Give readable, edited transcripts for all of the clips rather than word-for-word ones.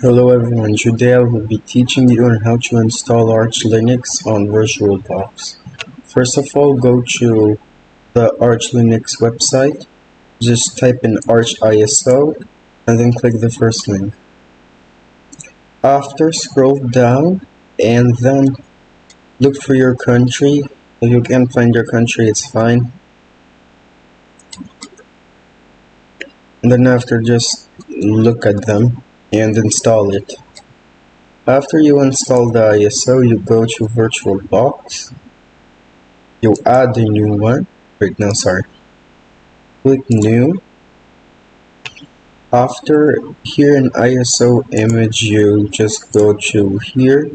Hello everyone, today I will be teaching you on how to install Arch Linux on VirtualBox. First of all, go to the Arch Linux website, just type in Arch ISO, and then click the first link. After, scroll down, and then look for your country. If you can't find your country, it's fine. And then after, just look at them and install it. After you install the ISO, you go to VirtualBox. You add a new one. Wait, no, sorry. Click New. After here in ISO image, you just go to here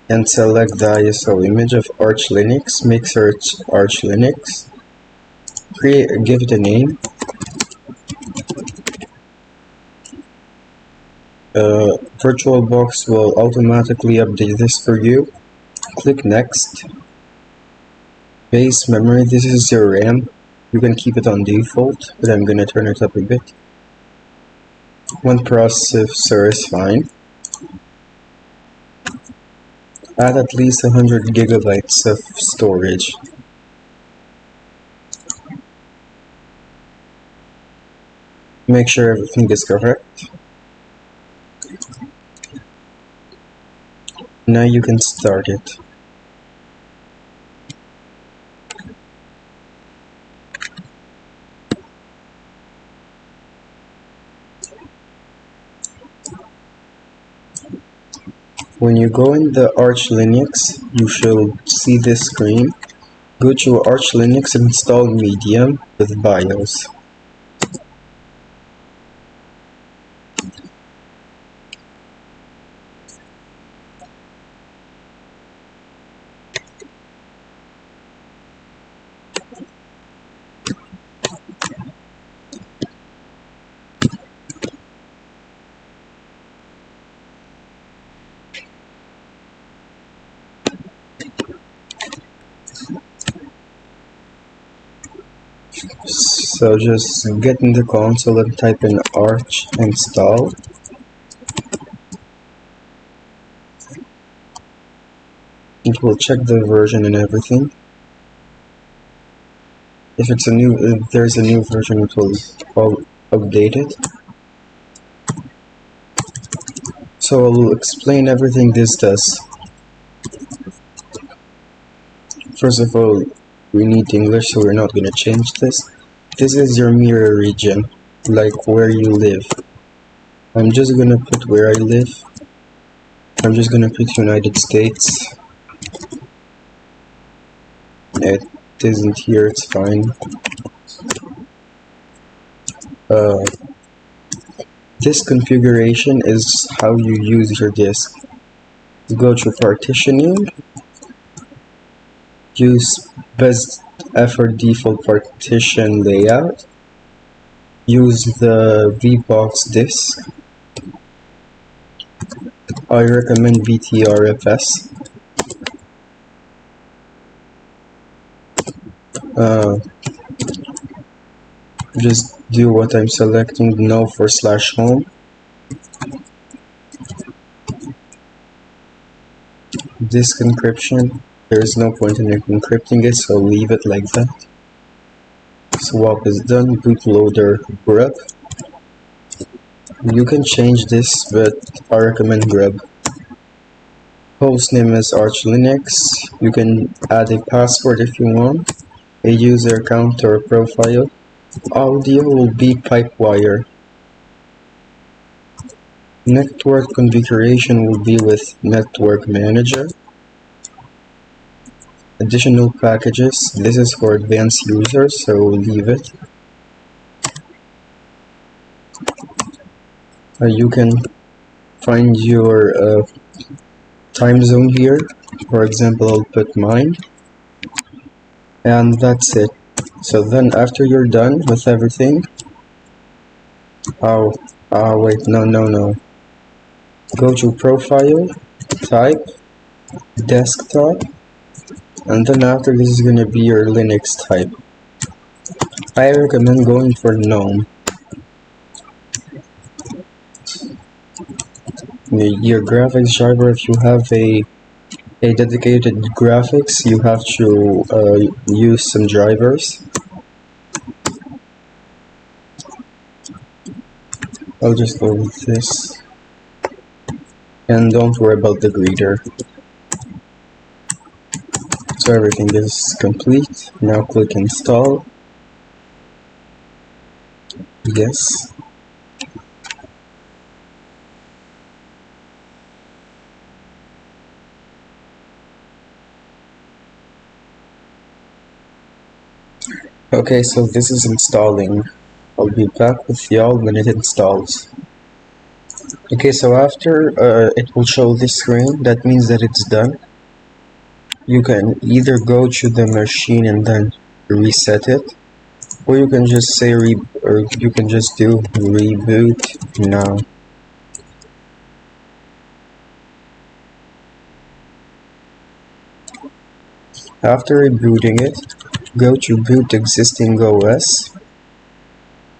and select the ISO image of Arch Linux. Make search Arch Linux. Give it a name. VirtualBox will automatically update this for you. Click Next. Base memory, this is your RAM. You can keep it on default, but I'm gonna turn it up a bit. One processor is fine. Add at least 100 gigabytes of storage. Make sure everything is correct. Now you can start it. When you go in the Arch Linux, you should see this screen. Go to Arch Linux and install Medium with BIOS. So just get in the console and type in Arch install. It will check the version and everything. If there's a new version, it will update it. So I'll explain everything this does. First of all, we need English, so we're not gonna change this. This is your mirror region, like where you live. I'm just gonna put where I live. I'm just gonna put United States. It isn't here, it's fine. This configuration is how you use your disk. Go to partitioning. Use best effort default partition layout. Use the VBox disk. I recommend BTRFS. Just do what I'm selecting, no /home. Disk encryption. There is no point in encrypting it, so leave it like that. Swap is done. Bootloader grub. You can change this, but I recommend grub. Hostname is Arch Linux. You can add a password if you want, a user account or a profile. Audio will be Pipewire. Network configuration will be with Network Manager. Additional packages, this is for advanced users, so leave it. You can find your time zone here. For example, I'll put mine. And that's it. So then after you're done with everything, wait, no. Go to Profile, type, Desktop, and then after this is going to be your Linux type. I recommend going for GNOME. your graphics driver, if you have a dedicated graphics, you have to use some drivers. I'll just go with this. And don't worry about the greeter. So everything is complete. Now click install. Yes. Okay, so this is installing. I'll be back with y'all when it installs. Okay, so after it will show this screen, that means that it's done. You can either go to the machine and then reset it, or you can just say or you can just do reboot now. After rebooting it, go to boot existing OS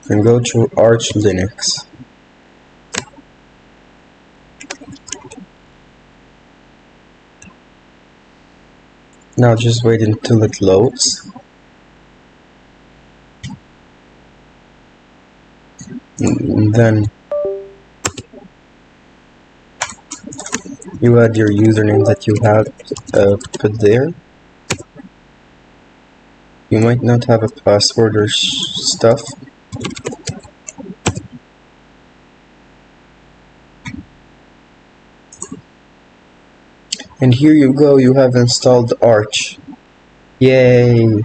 and go to Arch Linux. Now just wait until it loads. And then you add your username that you have put there. You might not have a password or stuff. And here you go, you have installed Arch. Yay!